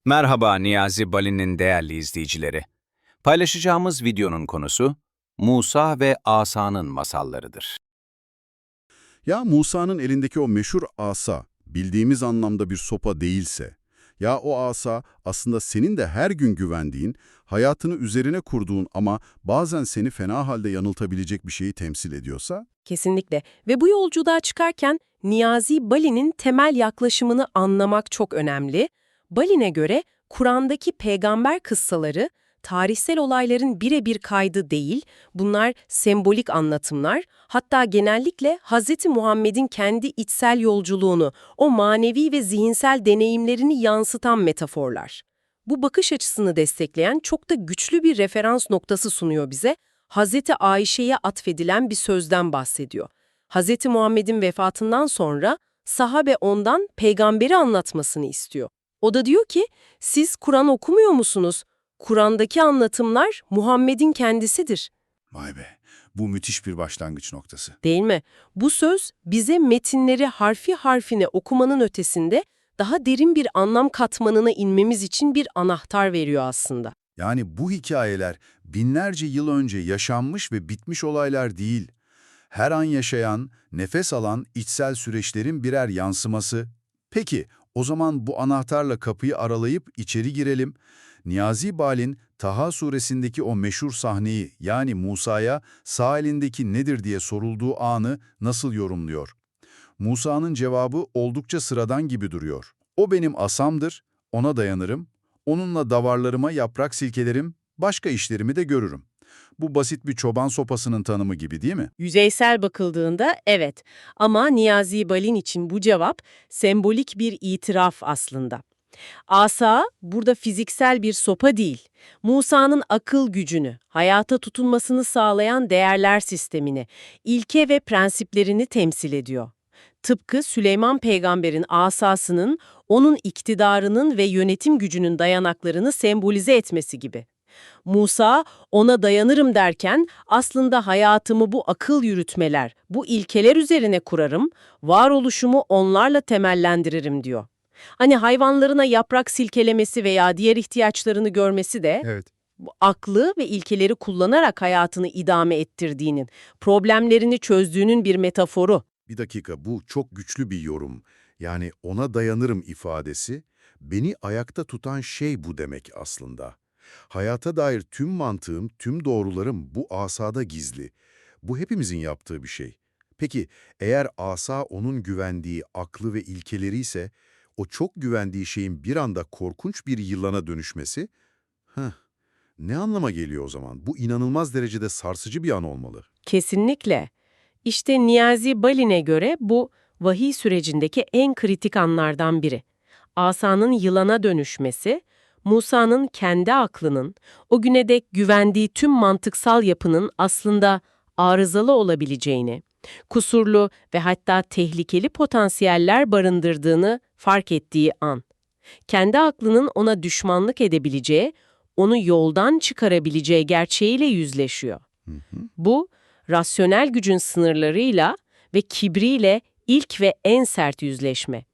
Merhaba Niyazi Bali'nin değerli izleyicileri. Paylaşacağımız videonun konusu Musa ve Asa'nın masallarıdır. Ya Musa'nın elindeki o meşhur asa, bildiğimiz anlamda bir sopa değilse, ya o asa aslında senin de her gün güvendiğin, hayatını üzerine kurduğun ama bazen seni fena halde yanıltabilecek bir şeyi temsil ediyorsa? Kesinlikle. Ve bu yolculuğa çıkarken Niyazi Bali'nin temel yaklaşımını anlamak çok önemli. Bali'ne göre Kur'an'daki peygamber kıssaları tarihsel olayların birebir kaydı değil, bunlar sembolik anlatımlar, hatta genellikle Hz. Muhammed'in kendi içsel yolculuğunu, o manevi ve zihinsel deneyimlerini yansıtan metaforlar. Bu bakış açısını destekleyen çok da güçlü bir referans noktası sunuyor bize. Hazreti Ayşe'ye atfedilen bir sözden bahsediyor. Hazreti Muhammed'in vefatından sonra sahabe ondan peygamberi anlatmasını istiyor. O da diyor ki, siz Kur'an okumuyor musunuz? Kur'an'daki anlatımlar Muhammed'in kendisidir. Vay be, bu müthiş bir başlangıç noktası. Değil mi? Bu söz bize metinleri harfi harfine okumanın ötesinde daha derin bir anlam katmanına inmemiz için bir anahtar veriyor aslında. Yani bu hikayeler binlerce yıl önce yaşanmış ve bitmiş olaylar değil. Her an yaşayan, nefes alan içsel süreçlerin birer yansıması. Peki, o zaman bu anahtarla kapıyı aralayıp içeri girelim. Niyazi Balin, Taha suresindeki o meşhur sahneyi, yani Musa'ya sağ elindeki nedir diye sorulduğu anı nasıl yorumluyor? Musa'nın cevabı oldukça sıradan gibi duruyor. O benim asamdır, ona dayanırım, onunla davarlarıma yaprak silkelerim, başka işlerimi de görürüm. Bu basit bir çoban sopasının tanımı gibi değil mi? Yüzeysel bakıldığında evet, ama Niyazi Balin için bu cevap sembolik bir itiraf aslında. Asa burada fiziksel bir sopa değil, Musa'nın akıl gücünü, hayata tutunmasını sağlayan değerler sistemini, ilke ve prensiplerini temsil ediyor. Tıpkı Süleyman peygamberin asasının, onun iktidarının ve yönetim gücünün dayanaklarını sembolize etmesi gibi. Musa, ona dayanırım derken aslında hayatımı bu akıl yürütmeler, bu ilkeler üzerine kurarım, varoluşumu onlarla temellendiririm diyor. Hani hayvanlarına yaprak silkelemesi veya diğer ihtiyaçlarını görmesi de Evet. bu aklı ve ilkeleri kullanarak hayatını idame ettirdiğinin, problemlerini çözdüğünün bir metaforu. Bir dakika, bu çok güçlü bir yorum. Yani ona dayanırım ifadesi, beni ayakta tutan şey bu demek aslında. Hayata dair tüm mantığım, tüm doğrularım bu asada gizli. Bu hepimizin yaptığı bir şey. Peki, eğer asa onun güvendiği aklı ve ilkeleri ise, o çok güvendiği şeyin bir anda korkunç bir yılana dönüşmesi, heh, ne anlama geliyor o zaman? Bu inanılmaz derecede sarsıcı bir an olmalı. Kesinlikle. İşte Niyazi Balin'e göre bu vahiy sürecindeki en kritik anlardan biri. Asa'nın yılana dönüşmesi, Musa'nın kendi aklının, o güne dek güvendiği tüm mantıksal yapının aslında arızalı olabileceğini, kusurlu ve hatta tehlikeli potansiyeller barındırdığını fark ettiği an. Kendi aklının ona düşmanlık edebileceği, onu yoldan çıkarabileceği gerçeğiyle yüzleşiyor. Bu, rasyonel gücün sınırlarıyla ve kibriyle ilk ve en sert yüzleşme.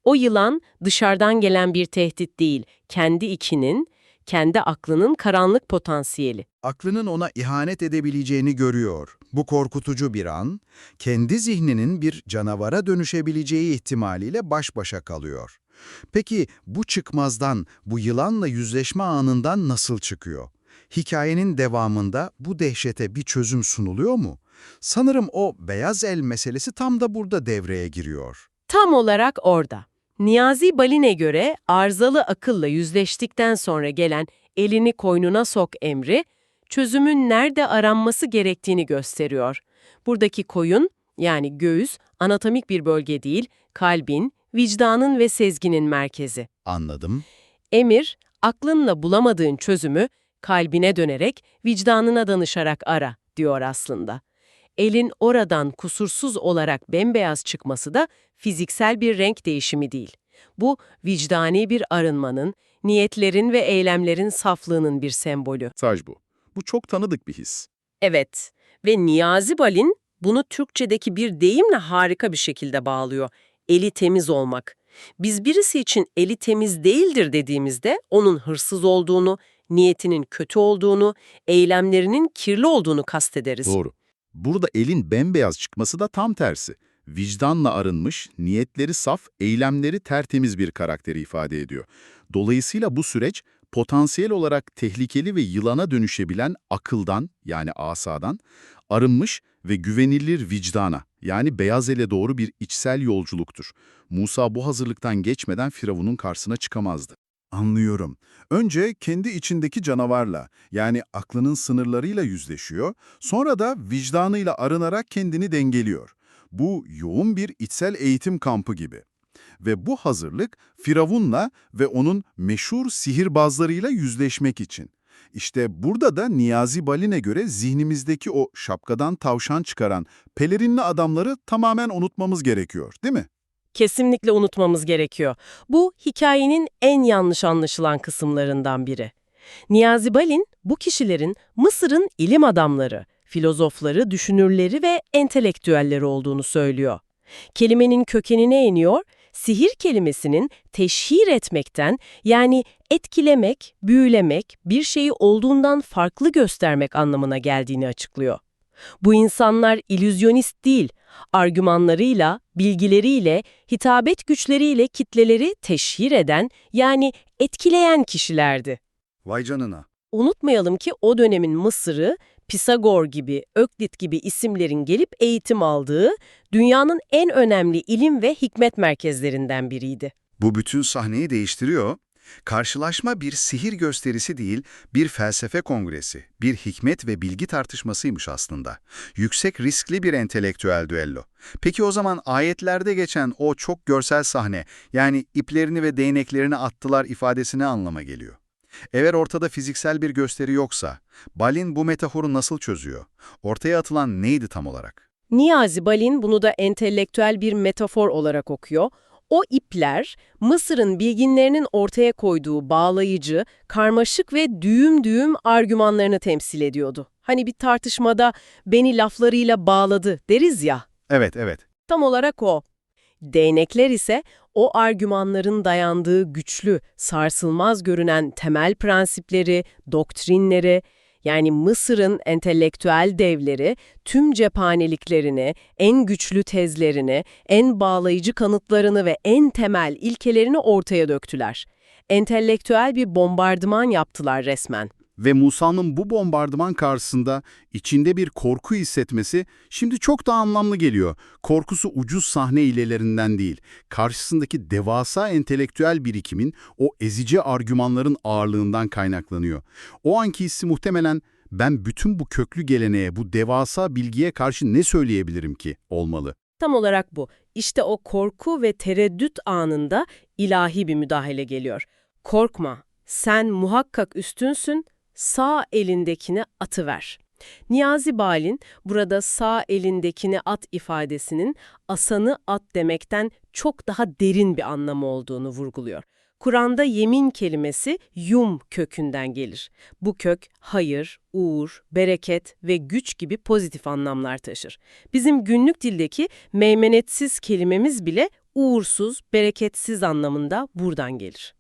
O yılan dışarıdan gelen bir tehdit değil, kendi içinin, kendi aklının karanlık potansiyeli. Aklının ona ihanet edebileceğini görüyor. Bu korkutucu bir an, kendi zihninin bir canavara dönüşebileceği ihtimaliyle baş başa kalıyor. Peki bu çıkmazdan, bu yılanla yüzleşme anından nasıl çıkıyor? Hikayenin devamında bu dehşete bir çözüm sunuluyor mu? Sanırım o beyaz el meselesi tam da burada devreye giriyor. Tam olarak orada. Niyazi Balin'e göre arızalı akılla yüzleştikten sonra gelen elini koynuna sok emri, çözümün nerede aranması gerektiğini gösteriyor. Buradaki koyun, yani göğüs, anatomik bir bölge değil, kalbin, vicdanın ve sezginin merkezi. Anladım. Emir, aklınla bulamadığın çözümü kalbine dönerek, vicdanına danışarak ara, diyor aslında. Elin oradan kusursuz olarak bembeyaz çıkması da fiziksel bir renk değişimi değil. Bu, vicdani bir arınmanın, niyetlerin ve eylemlerin saflığının bir sembolü. Mesaj bu. Bu çok tanıdık bir his. Evet, ve Niyazi Balin bunu Türkçedeki bir deyimle harika bir şekilde bağlıyor. Eli temiz olmak. Biz birisi için eli temiz değildir dediğimizde onun hırsız olduğunu, niyetinin kötü olduğunu, eylemlerinin kirli olduğunu kastederiz. Doğru. Burada elin bembeyaz çıkması da tam tersi. Vicdanla arınmış, niyetleri saf, eylemleri tertemiz bir karakteri ifade ediyor. Dolayısıyla bu süreç potansiyel olarak tehlikeli ve yılana dönüşebilen akıldan, yani asadan, arınmış ve güvenilir vicdana, yani beyaz ele doğru bir içsel yolculuktur. Musa bu hazırlıktan geçmeden Firavun'un karşısına çıkamazdı. Anlıyorum. Önce kendi içindeki canavarla, yani aklının sınırlarıyla yüzleşiyor, sonra da vicdanıyla arınarak kendini dengeliyor. Bu yoğun bir içsel eğitim kampı gibi. Ve bu hazırlık Firavun'la ve onun meşhur sihirbazlarıyla yüzleşmek için. İşte burada da Niyazi Balin'e göre zihnimizdeki o şapkadan tavşan çıkaran pelerinli adamları tamamen unutmamız gerekiyor, değil mi? Kesinlikle unutmamız gerekiyor. Bu hikayenin en yanlış anlaşılan kısımlarından biri. Niyazi Balin, bu kişilerin Mısır'ın ilim adamları, filozofları, düşünürleri ve entelektüelleri olduğunu söylüyor. Kelimenin kökenine iniyor, sihir kelimesinin teşhir etmekten, yani etkilemek, büyülemek, bir şeyi olduğundan farklı göstermek anlamına geldiğini açıklıyor. Bu insanlar illüzyonist değil, argümanlarıyla, bilgileriyle, hitabet güçleriyle kitleleri teşhir eden, yani etkileyen kişilerdi. Vay canına. Unutmayalım ki o dönemin Mısır'ı, Pisagor gibi, Öklit gibi isimlerin gelip eğitim aldığı, dünyanın en önemli ilim ve hikmet merkezlerinden biriydi. Bu bütün sahneyi değiştiriyor. Karşılaşma bir sihir gösterisi değil, bir felsefe kongresi, bir hikmet ve bilgi tartışmasıymış aslında. Yüksek riskli bir entelektüel düello. Peki o zaman ayetlerde geçen o çok görsel sahne, yani iplerini ve değneklerini attılar ifadesi ne anlama geliyor? Eğer ortada fiziksel bir gösteri yoksa, Balin bu metaforu nasıl çözüyor? Ortaya atılan neydi tam olarak? Niyazi Balin bunu da entelektüel bir metafor olarak okuyor. O ipler, Mısır'ın bilginlerinin ortaya koyduğu bağlayıcı, karmaşık ve düğüm düğüm argümanlarını temsil ediyordu. Hani bir tartışmada beni laflarıyla bağladı deriz ya. Evet. Tam olarak o. Değnekler ise o argümanların dayandığı güçlü, sarsılmaz görünen temel prensipleri, doktrinleri, yani Mısır'ın entelektüel devleri tüm cephaneliklerini, en güçlü tezlerini, en bağlayıcı kanıtlarını ve en temel ilkelerini ortaya döktüler. Entelektüel bir bombardıman yaptılar resmen. Ve Musa'nın bu bombardıman karşısında içinde bir korku hissetmesi şimdi çok daha anlamlı geliyor. Korkusu ucuz sahne hilelerinden değil, karşısındaki devasa entelektüel birikimin o ezici argümanların ağırlığından kaynaklanıyor. O anki hissi muhtemelen ben bütün bu köklü geleneğe, bu devasa bilgiye karşı ne söyleyebilirim ki olmalı. Tam olarak bu. İşte o korku ve tereddüt anında ilahi bir müdahale geliyor. Korkma, sen muhakkak üstünsün, sağ elindekini atıver. Niyazi Balin burada sağ elindekini at ifadesinin asanı at demekten çok daha derin bir anlamı olduğunu vurguluyor. Kur'an'da yemin kelimesi yum kökünden gelir. Bu kök hayır, uğur, bereket ve güç gibi pozitif anlamlar taşır. Bizim günlük dildeki meymenetsiz kelimemiz bile uğursuz, bereketsiz anlamında buradan gelir.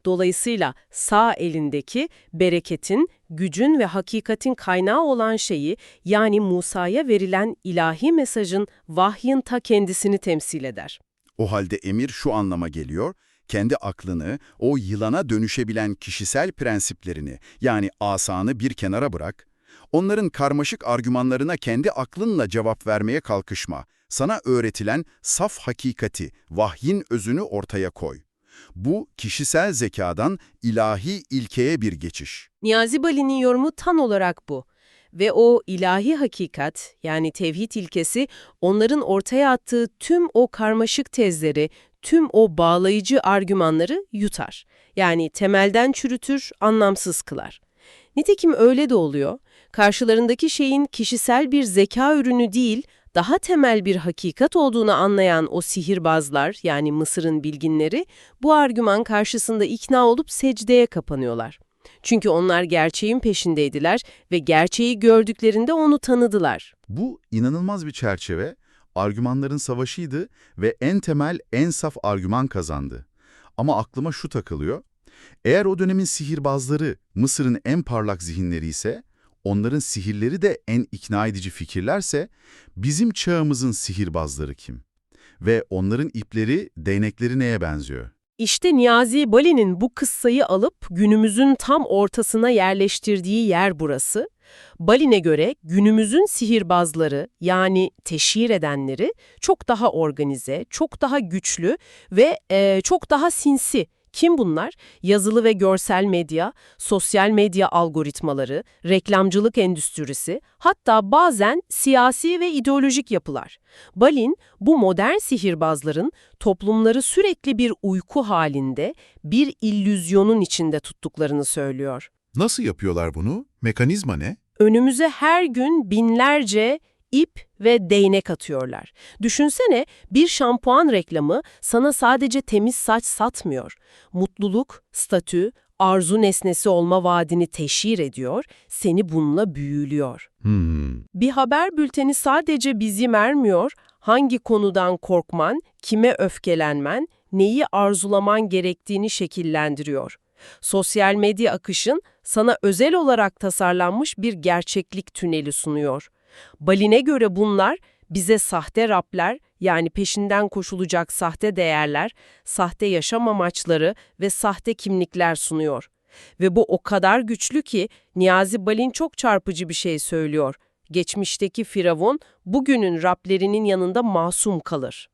Dolayısıyla sağ elindeki bereketin, gücün ve hakikatin kaynağı olan şeyi, yani Musa'ya verilen ilahi mesajın, vahyin ta kendisini temsil eder. O halde emir şu anlama geliyor, kendi aklını, o yılana dönüşebilen kişisel prensiplerini, yani asanı bir kenara bırak, onların karmaşık argümanlarına kendi aklınla cevap vermeye kalkışma, sana öğretilen saf hakikati, vahyin özünü ortaya koy. Bu, kişisel zekadan ilahi ilkeye bir geçiş. Niyazi Balin'in yorumu tam olarak bu. Ve o ilahi hakikat, yani tevhid ilkesi, onların ortaya attığı tüm o karmaşık tezleri, tüm o bağlayıcı argümanları yutar. Yani temelden çürütür, anlamsız kılar. Nitekim öyle de oluyor. Karşılarındaki şeyin kişisel bir zeka ürünü değil, daha temel bir hakikat olduğunu anlayan o sihirbazlar, yani Mısır'ın bilginleri, bu argüman karşısında ikna olup secdeye kapanıyorlar. Çünkü onlar gerçeğin peşindeydiler ve gerçeği gördüklerinde onu tanıdılar. Bu inanılmaz bir çerçeve argümanların savaşıydı ve en temel, en saf argüman kazandı. Ama aklıma şu takılıyor. Eğer o dönemin sihirbazları Mısır'ın en parlak zihinleri ise, onların sihirleri de en ikna edici fikirlerse, bizim çağımızın sihirbazları kim? Ve onların ipleri, değnekleri neye benziyor? İşte Niyazi Bali'nin bu kıssayı alıp günümüzün tam ortasına yerleştirdiği yer burası. Balin'e göre günümüzün sihirbazları yani teşhir edenleri çok daha organize, çok daha güçlü ve çok daha sinsi. Kim bunlar? Yazılı ve görsel medya, sosyal medya algoritmaları, reklamcılık endüstrisi, hatta bazen siyasi ve ideolojik yapılar. Balin, bu modern sihirbazların toplumları sürekli bir uyku halinde, bir illüzyonun içinde tuttuklarını söylüyor. Nasıl yapıyorlar bunu? Mekanizma ne? Önümüze her gün binlerce ip ve değnek atıyorlar. Düşünsene, bir şampuan reklamı sana sadece temiz saç satmıyor. Mutluluk, statü, arzu nesnesi olma vaadini teşhir ediyor, seni bununla büyülüyor. Bir haber bülteni sadece bizi mermiyor, hangi konudan korkman, kime öfkelenmen, neyi arzulaman gerektiğini şekillendiriyor. Sosyal medya akışın sana özel olarak tasarlanmış bir gerçeklik tüneli sunuyor. Balin'e göre bunlar bize sahte rapler, yani peşinden koşulacak sahte değerler, sahte yaşam amaçları ve sahte kimlikler sunuyor. Ve bu o kadar güçlü ki Niyazi Balin çok çarpıcı bir şey söylüyor. Geçmişteki Firavun bugünün raplerinin yanında masum kalır.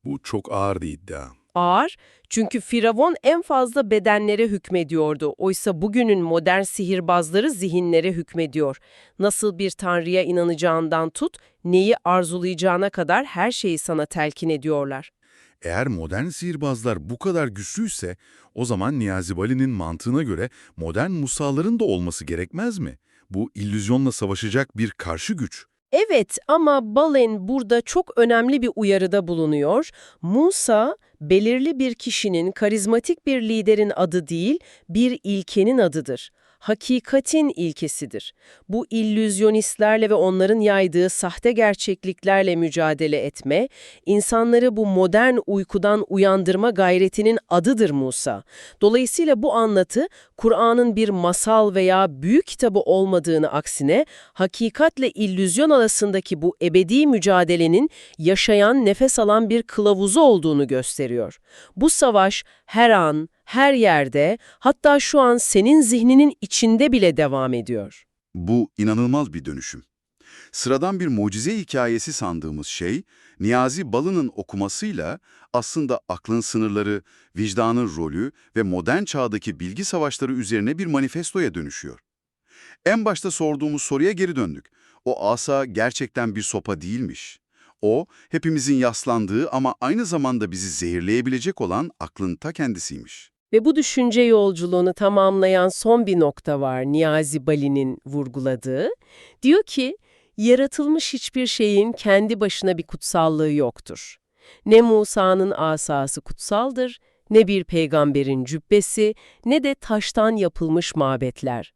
Bu çok ağır bir iddia. Ağır, çünkü Firavun en fazla bedenlere hükmediyordu. Oysa bugünün modern sihirbazları zihinlere hükmediyor. Nasıl bir tanrıya inanacağından tut, neyi arzulayacağına kadar her şeyi sana telkin ediyorlar. Eğer modern sihirbazlar bu kadar güçlüyse, o zaman Niyazi Bali'nin mantığına göre modern Musa'ların da olması gerekmez mi? Bu illüzyonla savaşacak bir karşı güç. Evet, ama Balin burada çok önemli bir uyarıda bulunuyor. Musa, belirli bir kişinin, karizmatik bir liderin adı değil, bir ilkenin adıdır. Hakikatin ilkesidir. Bu illüzyonistlerle ve onların yaydığı sahte gerçekliklerle mücadele etme, insanları bu modern uykudan uyandırma gayretinin adıdır Musa. Dolayısıyla bu anlatı, Kur'an'ın bir masal veya büyük kitabı olmadığını aksine, hakikatle illüzyon arasındaki bu ebedi mücadelenin yaşayan, nefes alan bir kılavuzu olduğunu gösteriyor. Bu savaş her an, her yerde, hatta şu an senin zihninin içinde bile devam ediyor. Bu inanılmaz bir dönüşüm. Sıradan bir mucize hikayesi sandığımız şey, Niyazi Balı'nın okumasıyla aslında aklın sınırları, vicdanın rolü ve modern çağdaki bilgi savaşları üzerine bir manifestoya dönüşüyor. En başta sorduğumuz soruya geri döndük. O asa gerçekten bir sopa değilmiş. O, hepimizin yaslandığı ama aynı zamanda bizi zehirleyebilecek olan aklın ta kendisiymiş. Ve bu düşünce yolculuğunu tamamlayan son bir nokta var Niyazi Bali'nin vurguladığı. Diyor ki, yaratılmış hiçbir şeyin kendi başına bir kutsallığı yoktur. Ne Musa'nın asası kutsaldır, ne bir peygamberin cübbesi, ne de taştan yapılmış mabetler.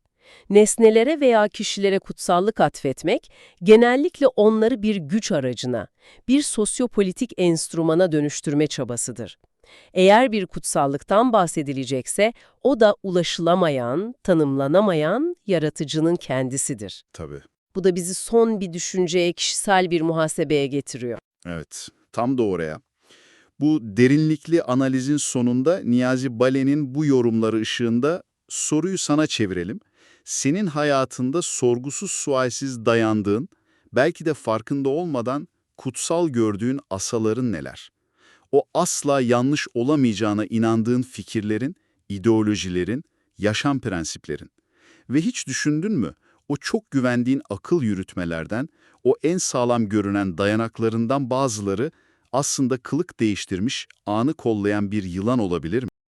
Nesnelere veya kişilere kutsallık atfetmek, genellikle onları bir güç aracına, bir sosyopolitik enstrümana dönüştürme çabasıdır. Eğer bir kutsallıktan bahsedilecekse, o da ulaşılamayan, tanımlanamayan yaratıcının kendisidir. Tabii. Bu da bizi son bir düşünceye, kişisel bir muhasebeye getiriyor. Evet, tam da oraya. Bu derinlikli analizin sonunda Niyazi Bali'nin bu yorumları ışığında soruyu sana çevirelim. Senin hayatında sorgusuz sualsiz dayandığın, belki de farkında olmadan kutsal gördüğün asaların neler? O asla yanlış olamayacağına inandığın fikirlerin, ideolojilerin, yaşam prensiplerin. Ve hiç düşündün mü? O çok güvendiğin akıl yürütmelerden, o en sağlam görünen dayanaklarından bazıları aslında kılık değiştirmiş, anı kollayan bir yılan olabilir mi?